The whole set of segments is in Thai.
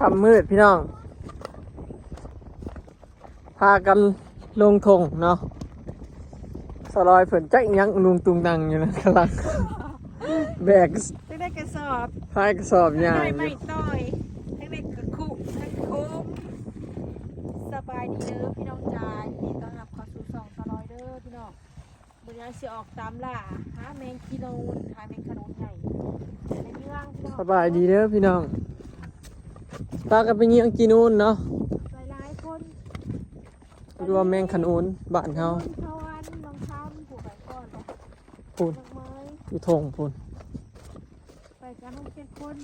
คำมืดพี่น้องพากันลงทงเนาะสลอยเผินจักยังลุงตุงตังอยู่นะกำลังแบกได้กระสอบ พายกระสอบใหญ่ ได้ไม่ต้อยได้กระคุทั้งโค้งสบายดีเด้อพี่น้องจ๋ายินดีต้อนรับเข้าสู่ช่องสลอยเด้อพี่น้องมื้อนี้สิออกตามล่าหาแมงกิโลนหาแมงขนุนใหญ่ในเมืองพี่น้อง สบายดีเด้อพี่น้องพากันไปเยี่ยงกินนูนเนาะ หลายๆคน รวมแมงขนุนบ้านเขา ทวันบางคำผูกไปก่อนเลย พูน ดอกไม้ อยู่ทงพูน ไปกันทั้ง7 คน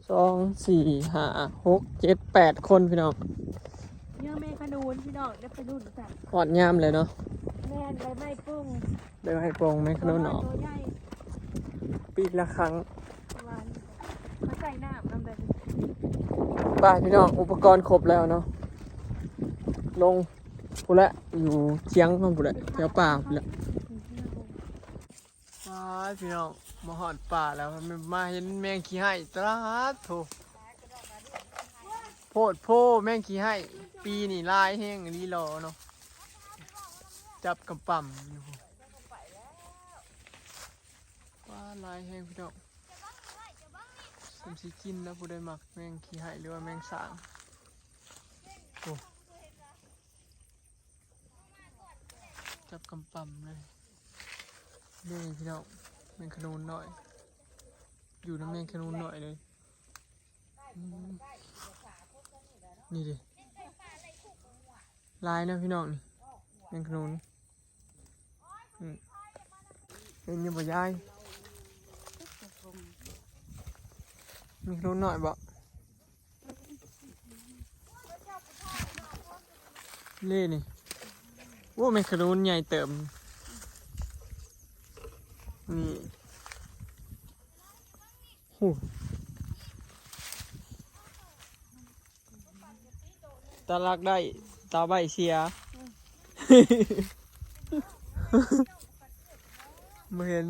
2 4 5 6 7 8 คนพี่น้อง เนื้อแมงขนุนพี่น้องได้ไปดูกัน หอดยามเลยเนาะ แม่นใบไม้ปุ้ง เดี๋ยวให้โปรงแมงขนุนออก ตัวใหญ่ ปีละครั้ง ประมาณมาใส่น้ำน้ำแบบ ไปพี่น้องอุปกรณ์ครบแล้วเนาะลงพูละอยู่เชียงมันพูละแถวป่าพูละไปพี่น้องมาหอดป่าแล้วมาเห็นแมงขี้ไห่ตราดโถโพดโพแมงขี้ไห่ปีนี่ลายแห้งรีรอเนาะจับกำปั่มอยู่ว่าลายแห้งพี่น้องสมสิกินแล้วผู้ใดมักแมงขี้ไห่หรือว่าแมงสางโอ้จับกำปั่มเลยนี่พี่น้องแมงขนุนหน่อยอยู่ในแมงขนุนหน่อยเลยนี่ดิลายนะพี่น้องนี่แมงขนุนเห็นอยู่บ่ยายแมงขนุนหน่อยบ่เล่นี่โอ้แมงขนุนใหญ่เติมนี่หูตาลักได้ตาใบเสียไม่เห็น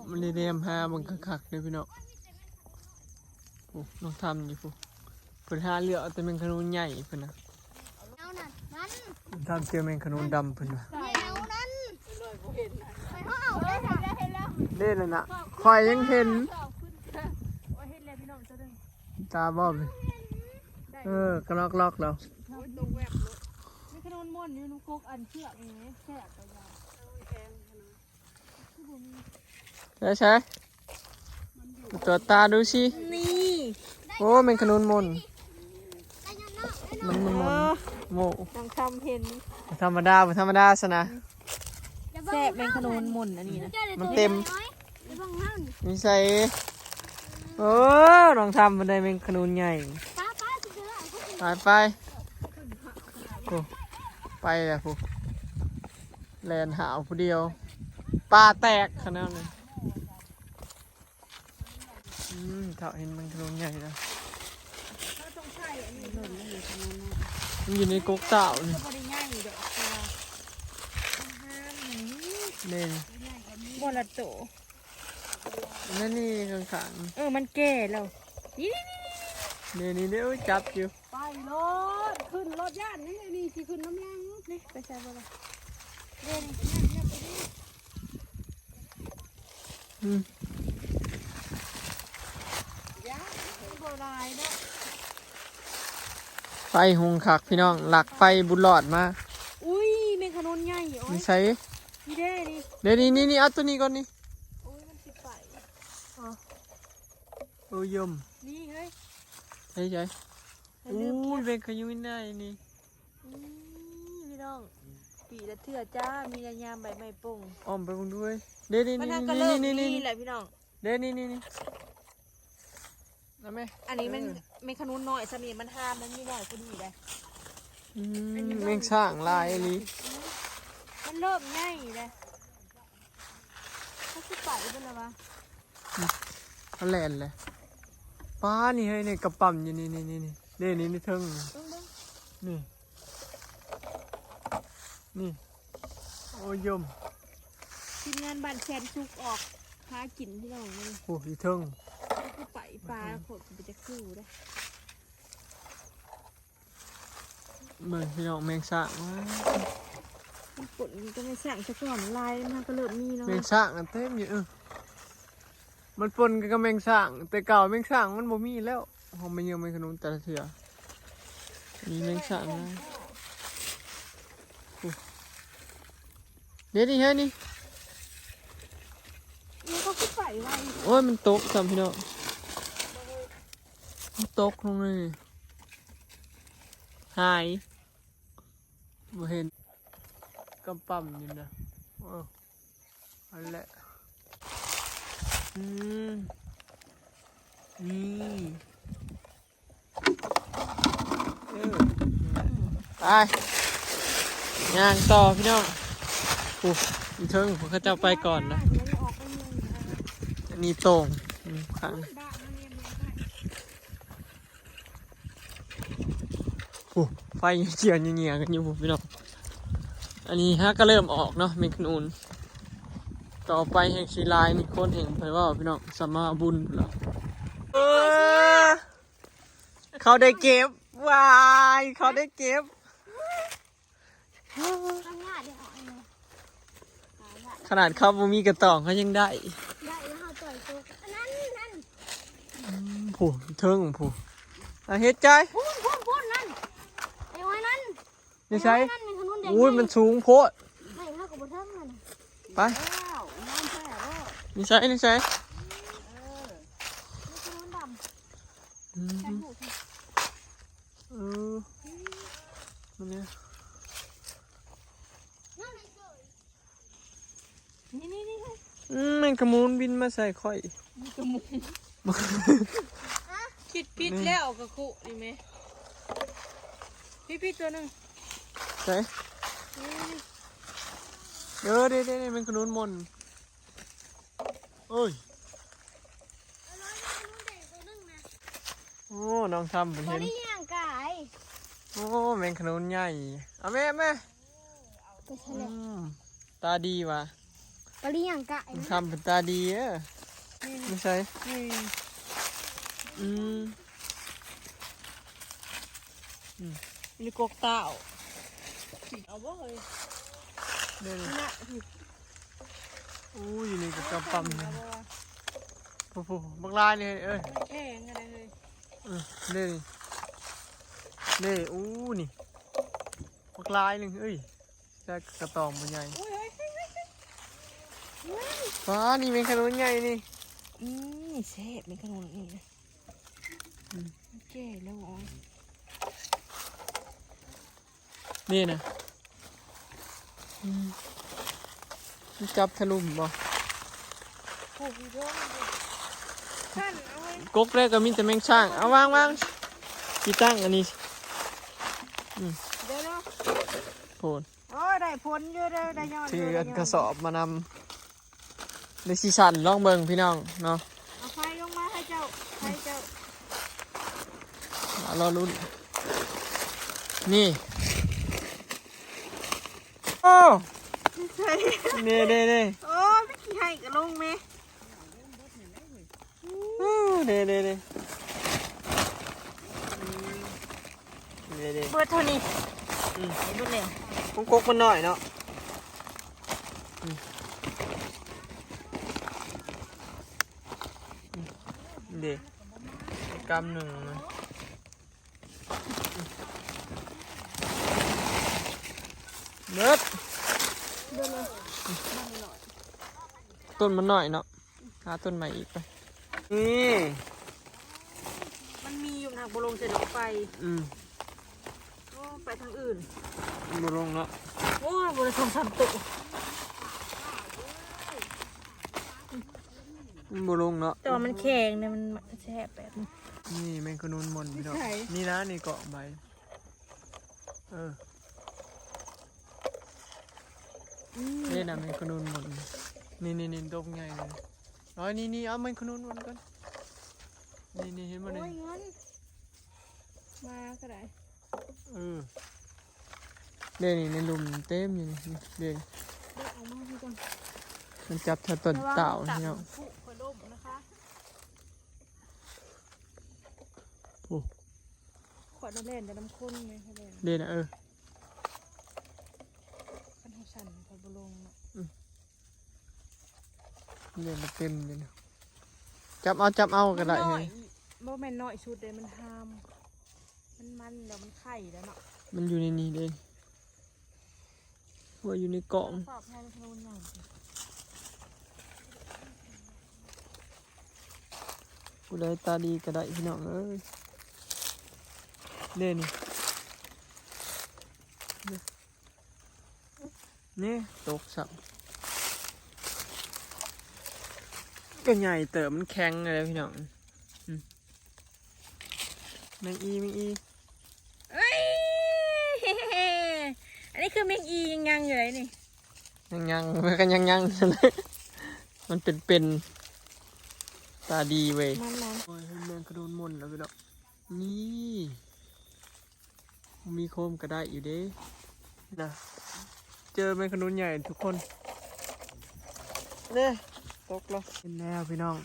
มันเรียมหาบังคักๆเลยพี่น้องโอ้น้องทำอยู่ปุ๊เพิ่นหาเลือกเอาแต่แมงขนุนใหญ่เพิ่นนะ เอานั่นนั่น ทำเจอแมงขนุนดำเพิ่นนะ เอานั่นไปเขาเอาได้ค่ะเห็นแล้ว เล่นแล้วนะคอยยังเห็น ว่าเห็นแล้วพี่น้องจะได้ ตาบอดเลยกระลอกแล้ว ตรงแวบรถแมงขนุนม่วนอยู่น้ำโคกอันเชือกอย่างนี้แค่ตัวยาว ใช่ตัวตาดูสิ นี่ โอ้แมงขนุนมน ได้ยันเนาะ มันโม น้องทำเห็น ธรรมดาธรรมดาสนะ แซ่บแมงขนุนม่วนอันนี้นะ มันเต็ม ไปบังห้าง มีใส่โอ้ลองทำมันได้แมงขนุนใหญ่ ป้าจะเจอ ไปโอ้ไปแล้วพวกแลนหาวผู้เดียวปลาแตกขนาดเลยเขาเห็นแมงขนุนใหญ่แล้วมันอยู่ในก๊กเต่านี่ บริง่ายเด้อนี่ บอละโต นั่นนี่ข้าง มันแก่แล้วนี่ ๆนี่เดี๋ยวจับอยู่ ไปรถขึ้นรถย่านนี่สิขึ้นน้ำยังนี่ไปใส่บ่ล่ะเด่นเนี่ยไปดิ ย่าบ่ลายเนาะ ไฟหุงคักพี่น้องหลักไฟบุญหลอดมา อุ้ยแมงขนุนใหญ่โอ้ นี่ ย ใช้ นี่เด้นี่ เดี๋ยวนี่เอาตัวนี้ก่อนนี่ โอ้ยมันสิไป โอ้ยม นี่เฮ้ย ใช่ ให้ โอ้ ลืม ยเป็นขยุนได้นี่ พี่น้องปีละเทื่อจ้ามียายามใบไม้ป่ง อ้อมไปบุญด้วยเดี๋ยวนี่ มันทางก็เริ่ม นี่ นี่แหละพี่น้อง เดี๋ยวนี่แล้วไหม อันนี้มันแมงขนุนน้อยสมีมันห้ามมันมีน้อยก็ดีเลย แมงช่างลายอันนี้ มันเริ่มง่ายเลยเขาสิไปเป็นไรวะ เขาแลนเลยป้านี่เฮ้ยนี่กระปั่มอยู่นี่เทิงนี่โอ้ยม ทีมงานบ้านแคนซุกออกหากินพี่น้องเลย โอ้ยเทิง ก็ไปปลาโขดไปจะคู่ได้ เบิ่งพี่น้องแมงสางว้า มันฝนก็ไม่สั่งสักก่อนลายมันก็เริ่มมีเนาะ แมงสางอันเต็มอยู่มันปนกันกับแมงสางแต่เก่าแมงสางมันบ่มีแล้วหอมไปเยี่ยมแมงขนุนแต่ละเถื่อมีแมงสางนะโอ้เดี๋ยวนี่ฮะนี่ มันก็ขึ้นไปไว้ โอ้ยมันตกซ้ำพี่น้องมันตกลงเลยหายบ่เห็นกำปั่มอยู่นะอันแหละนี่ไปย่างต่อพี่น้องโอ้ยเทิงผมเขาจะไปก่อนนะอันนี้โต่งขังโอ้ไฟเขียวเงียๆกันอยู่พี่น้องอันนี้ฮะก็เริ่มออกเนาะเมฆนูนต่อไปแห่งสีลายนี่คนแห่งไปว่าพี่น้องสมาบุญเหรอเขาได้เก็บวายเขาได้เก็บขนาดเขาบ่มีกระต่องเขายังได้ ได้แล้วเขาต่อยตัวนั่นผู้เทิงผู้เฮ็ดใจ พูนนั่นไอ้ไว้นั่น นี่ใช่ นั่นเป็นขนุนแดง อุ้ยมันสูงโพด ไม่เท่ากับบนเทิงมัน ไป ว้าวน้ำแช่แล้ว นี่ใช่นี่ใช่ นี่ขนุนดำแช่หู มันเนี่ย นี่ มันกระมูนบินมาใส่ข่อย กระมุงคิดพิษแล้วกระคุนี่ไหมพี่ตัวหนึ่ง ใช่เด้มันกระนูนมนโอ้ยโอ้น้องทำผม บอ เห็น ดี้ย่างกาย โอ้แมงขนุนใหญ่เอาแม่ ไปเฉลย ตาดีว่ะ บอดี้ย่างกาย น้องทำเป็นตาดีไม่ใช่นี่กกเต่าเอาบ่เลย เด้อ น่ะ โอ้ยนี่ก็กำปั๊มเลยโอ้โหบักลายเลยแข็งอะไรเลย นี่อู้นี่บักลายหนึ่งจะกระตอมมันใหญ่ฟ้านี่เป็นขนุนใหญ่นี่ แซ่บเป็นขนมนี่นะแก่แล้วอ๋อ นี่นะจับทะลุมบ่ ผูกเยอะท่านเอาไว้ กกแรกก็มีแต่แมงช่างเอาวางที่ตั้งอันนี้ เดี๋ยวเนาะ โผล่ โอ้ได้ผลเยอะได้ยอด ถือกระสอบมานำในซีซันลองเบิ่งพี่น้องเนาะ เอาไฟลงมาให้เจ้า รอลุ้นนี่โอ้เน่โอ้ไม่ขี้ให้กับลุงไหม เน่เบิดเท่านี้เบิดแล้ว ต้องกกมันหน่อยเนาะเด็กกำหนึ่งนะเบิดต้นมันหน่อยเนาะหาต้นใหม่อีกไปนี่ มันมีอยู่ทางบลงจะดอกไฟไปทางอื่น บุลงเนาะ โอ้ยบริษัททำตุก บุลงเนาะ แต่ว่ามันแข็งเนี่ยมันแซ่บแบบนี้ นี่แมงกะนูนมนพี่น้อง ไหน นี่นะนี่เกาะใบนี่นะแมงกะนูนมนนี่ดกใหญ่เลยร้อยนี่เอาแมงกะนูนมนก่อนนี่เห็นมั้ย โอ้ย นี่ งั้นมาก็ได้ เด่นนี่ในหลุมเต็มอยู่นี่เด่น เด็กออกมาพี่จัง มันจับเธอต้นเต่าพี่น้อง ผู้ขอล่มนะคะ โอ้ ขวดน้ำเล่นแต่น้ำข้นไหมคะเล่น เด่นนะขันให้ฉันพอบลงเนาะ เด่นเต็มเลยนะจับเอาก็ได้ มันน้ เฮ้ อย ย บ่แม่นน้อยชุดเด้มันห้ามมันเดี๋ยวมันไข่แล้วเนาะ มันอยู่ในนี้เด่นว่าอยู่ในกล่อง สอบให้มันนูนใหญ่ กูได้ตาดีก็ได้พี่น้องเอ้ยเด่นนี่ตกสับก็ใหญ่เติมมันแข็งอะไรพี่น้องแมงอี เอ้ยอันนี้คือเมงอียังอยู่เลยนี่ ยังมันก็ยังมันเป็นตาดีเว้ย มัน โอ้ยแมงกระโดนมนแล้วพี่น้องนี่มีโคมก็ได้อยู่เด้นะเจอแมงกระโดนใหญ่ทุกคนเนี่ยตกแล้วเห็นแล้วพี่น้อง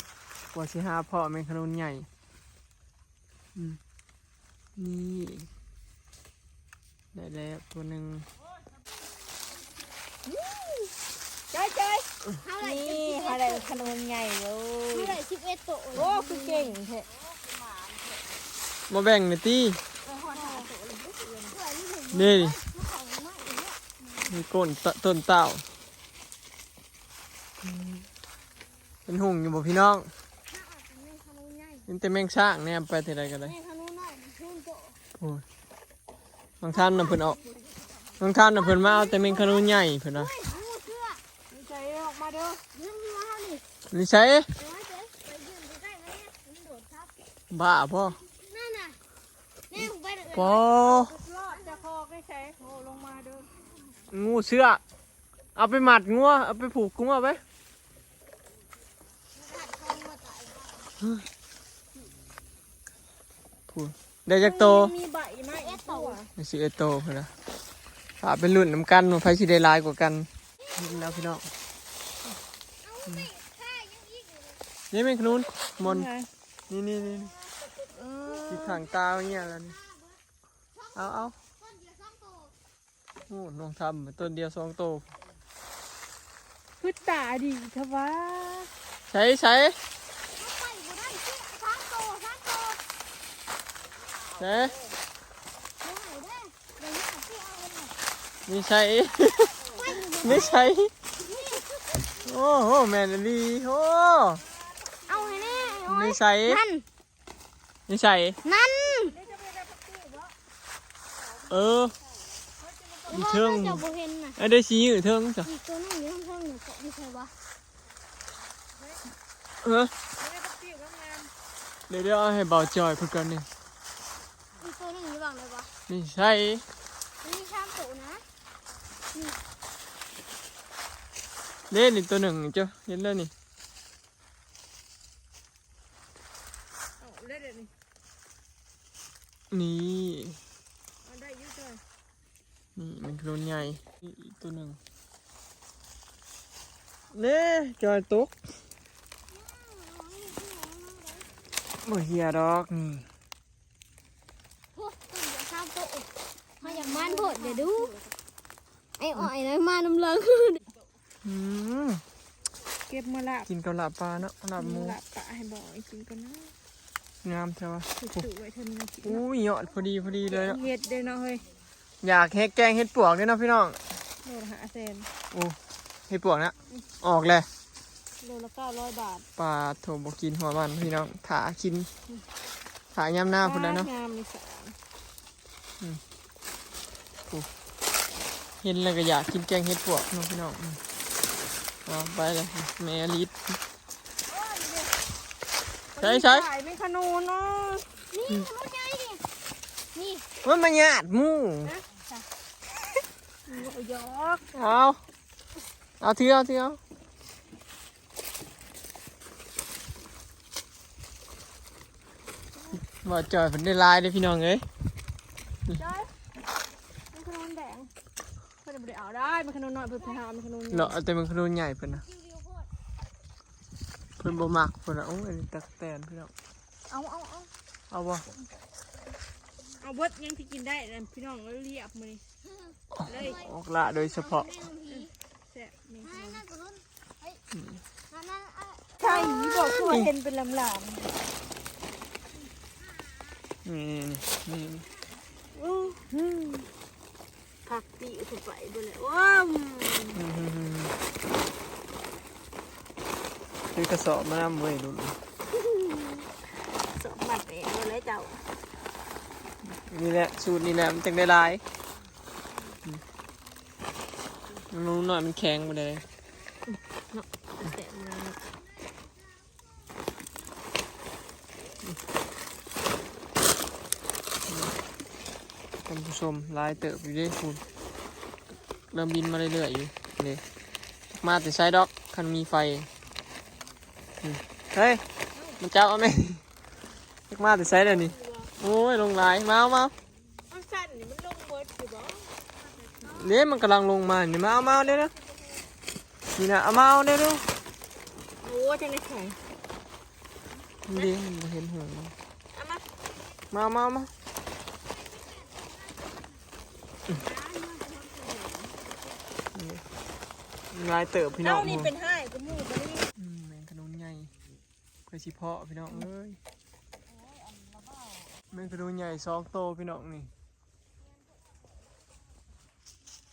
กว่าสิหาพ่อแมงกระโดนใหญ่นี่ได้แล้วตัวหนึ่ง จ้อยนี่อะไรขนมใหญ่เลย เท่าไหร่11โต โอ้คือเก่งแท้ มาแบ่งหน่อยตีนี่มีก้นต้นเต่าเป็นหุ่งอยู่บ่พี่น้องเป็นแต่แมงช่างเนี่ยไปที่ใดก็ได้โอ้ยบางท่านน่ะเพิ่นเอาบางท่านน่ะเพิ่นมาเอาแต่แมงขนุนใหญ่เพิ่นนะ ดีใจออกมาเด้อ นี่ใช่บ้าพ่อพ่อ รอดจะคอไม่ใช่โอ้ลงมาเด้อ งูเสือเอาไปหมัดงัวเอาไปผูกงัวไปพูดได้จักโต มีใบไหมเอสโต ไม่สิเอโตเพิ่นนะฝาเป็นรุ่นน้ำกันว่าไฟสิได้หลายกว่ากันนี่แล้วพี่น้องนี่แม่งขนุนมนนี่ที่ทางตาอย่างเงี้ยแล้วนี่เอาโอ้น้องทำต้นเดียว2 โต คือตาดีเถอะวะ ใช้ใช้ไม่ใช่ ไม่ใช่โอ้โหแมนลีโอ้ เอาให้แน่ ไม่ใช่ นั่น ไม่ใช่ นั่น เอออีเทิง จะบ่เห็นน่ะ ไอ้ได้ชี้อยู่เทิงจ้ะ อีกตัวนึงอยู่ข้างๆเนี่ยก็ไม่ใช่วะ เดี๋ยวเอาให้เบาจอยเพื่อนกันนี่ อีกตัวนึงอยู่บ้างเลยวะ ไม่ใช่ นี่ชามโตนะ เล่นอีกตัวหนึ่งเจ้าเห็นแล้วนี่ เล่นเด็ดนี่ นี่ มันได้ยุ่งเลย นี่มันโคลนใหญ่นี่อีกตัวหนึ่งเน่จอยตกบ่เฮียดอกนี่ โอ้ตัวเดียวชามโตมาอย่างมันโพดเดี๋ยวดูไอ้อ้อยนะมาน้ำเลิง อืม เก็บมาละ กินกับลาบปลาเนาะลาบหมู ละปะให้บอกไอ้กินกันนะ งามใช่ปะ ถือไว้เธอมันกิน อู้ยยอดพอดีเลยเนาะ เห็ดเด้เนาะเฮ้ย อยากเฮ็ดแกงเฮ็ดปวกด้วยเนาะพี่น้อง โลละ5 แสน โอ้เฮ็ดปวกนะออกเลย โลละ900 บาท ปลาโถบกินหัวมันพี่น้องถากินถายำหน้าพุ่นแล้วเนาะ งามเลยสา เห็นแล้วก็อยากกินแกงเฮ็ดปวกเนาะพี่น้องเอาไปเลยแม่ลิดใช่ ไม่ขนูนเนาะ นี่มันใหญ่ดินี่ มันมาหยาดหมู หยอก เอาเที่ยวว่าจอยเพิ่นได้ลายเด้อพี่น้องเอ้ย จ้อยมันขนูนแดงเพื่อนบ่ได้เอาได้มันขนูนน้อยเพื่อนไปหามันขนูน เนาะแต่มันขนุนใหญ่เพิ่นนะ คิวเดียวโพด พิ่นบ่มักเพิ่นน่ะโอ้ยตักแตนพี่น้อง เอา เอาบ่ เอาเบิดยังที่กินได้นะพี่น้องเรียบมือเลย ออกละโดยเฉพาะ แซ่บนี่ นั่นกระดุนเฮ้ยนั่น ใช่บอกตัวเห็นเป็นลำ นี่ ผักปีถูกไปด้วยเลยว้าว คือกระสอบมานำเว้ยดู สมบัติเองเลยเจ้า นี่แหละสูตรนี่แหละมันจังได้หลายนู้นหน่อยมันแข็งไปเลย เนาะแซ่บมาก ท่านผู้ชมลายเติบอยู่ด้วยคุณเริ่มบินมาเรื่อยๆอยู่นี่มาแต่ไซดอกคันมีไฟเฮ้ยมันจับเอาไหมมาแต่ไซด์เดี๋ยวนี้โอ้ยลงลายมาเอา อันสั้นนี่มันลงเบิดอยู่บ่ เดี๋ยวมันกำลังลงมานี่มาเอาเดี๋ยวนะนี่นะเอามาเอาเดี๋ยว โอ้จังได้แข็ง เดี๋ยวมันเห็นหัว เอามา มาลายเติบพี่น้อง เจ้านี่เป็นห้ายก็มูกบ่นี่ แมงขนุนใหญ่เคยสิเพาะพี่น้องเอ้ยแมงขนุนใหญ่2 โตพี่น้องนี่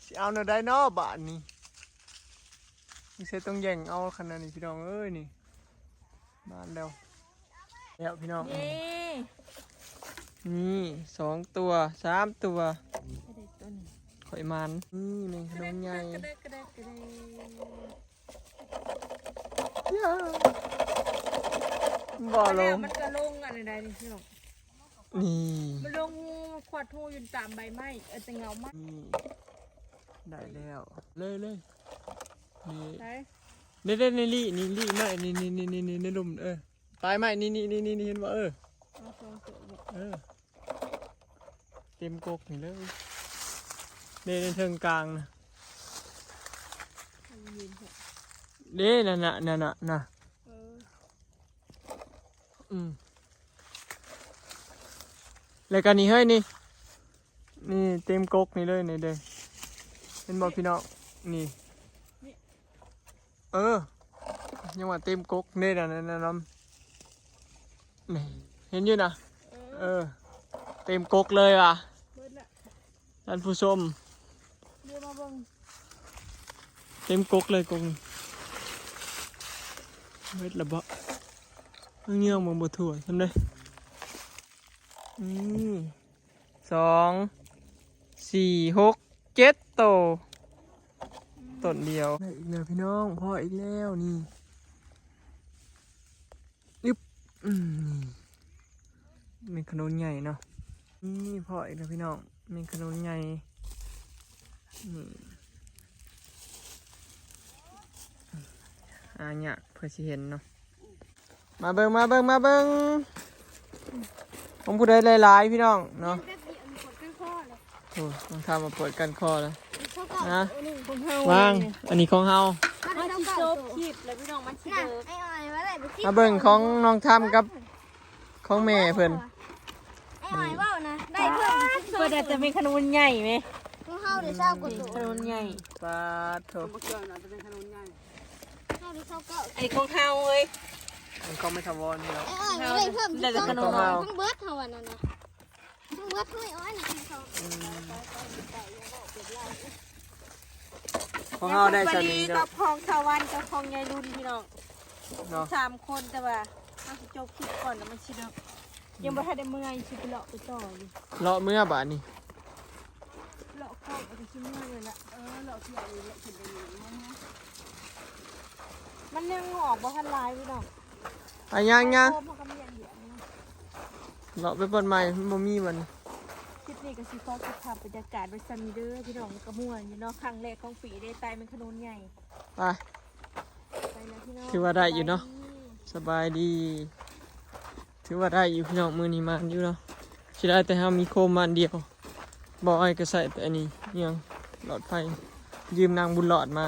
สิเอาเนื้อได้นอบาทนี่มีเศษต้องแย่งเอาขนาดนี้พี่น้องเอ้ยนี่บ้านแล้วพี่น้อง เย้ นี่2 ตัว 3 ตัว ได้ตัวนี้ ข่อยมันนี่แมงขนุนใหญ่ กระเดกระเดก บ่อล แล้ว ง มันก็ลงอันใดนี่พี่น้อง นี่ มันลงขวดทูอยู่ตามใบไม้แต่เงามาก นี่ได้แล้วเลยนี่ ใช่ เด้ในลี่ไม่นี่ในลุมปลายไม้นี่เห็นว่าเอาสองตัวบอก เต็มกกนี่เลยในเทิงกลางนะ ให้ยืนเถอะ เด้น่ะ เออ แล้วกันนี่เฮ้ยนี่เต็มกกนี่เลยนี่เด้เห็นบอกพี่น้องนี่ยังว่าเต็มกกนี่น่ะนี่เห็นอยู่นะเต็มกกเลยว่ะ เบิดละ ท่านผู้ชม เดี๋ยวมาเบิ่ง เต็มกกเลยกงเม็ดละบ่เงี้ยมึงบ่ถั่วทำได้2 4 6 7 โตต้นเดียวได้อีกแล้วพี่น้องพ่ออีกแล้วนี่อึ๊บมีขนุนใหญ่เนาะนี่พ่ออีกแล้วพี่น้องมีขนุนใหญ่นี่เนี่ยเพื่อสิเห็นเนาะมาเบิ่งผมพูดได้หลายๆพี่น้องเนาะ แป๊บเดียวมันกดกันข้อเลย โอ้ต้องทำมาเปิดกันคอแล้ว เท่าเก่า นะ ของเฮาว างอันนี้ของเฮา มันสิจบคลิปแล้วพี่น้องมันสิ น่ะ เดิม ไอ้อ้อยว่าอะไรไปสิ มาเบิ่งของน้องทำกับของแม่เพิ่น ไอ้อ้อยว่านะได้เพิ่ม เพื่อจะมีขนุนใหญ่ไหม ของเฮาเดี๋ยวเช้ากดตัว ขนุนใหญ่ ปาดโถ เฮาเดี๋ยวเช้าเก่า ไอ้ของเฮาเอ้ย มันก็ไม่ทวอนนี่หรอก ไอ้อ้อยว่าได้เพิ่ม ได้แต่ขนม ทั้งเบิดเฮาวันนั้นนะทั้งเบิดให้อ้อยนะที่เขา ของเฮาได้ชนิด กับคลองชาววันกับคลองยายรุ่นพี่น้อง เนาะ 3 คนแต่ว่ามันสิจบคลิปก่อนแล้วมันสิเดิมยังบ่ทันได้เมื่อยสิไปเลาะไปต่ออยู่ เลาะเมื่อบาดนี่ เลาะเข้าไปที่เมื่อยเลยละเลาะเที่ยวเลยละขึ้นไปอยู่มันยังออกบ่ทันลายพี่น้อง อ่ะยัง โคมมันก็มีอย่างเดียวนะ เลาะไปเปิดใหม่มันบ่มีมัน คลิปนี้ก็สิขอเก็บภาพบรรยากาศไว้ซันนี้เด้อพี่น้องกระม่วนอยู่เนาะครั้งแรกของปีได้ตายเป็นขนุนใหญ่ ไป ไปแล้วพี่น้อง ถือว่าได้อยู่เนาะ สบายดี ถือว่าได้อยู่พี่น้องมือนี้มันอยู่เนาะสิได้แต่เฮามีโคมมันเดียวบ่อ้อยก็ใส่แต่อันนี้ยังหลอดไฟยืมนางบุญหลอดมา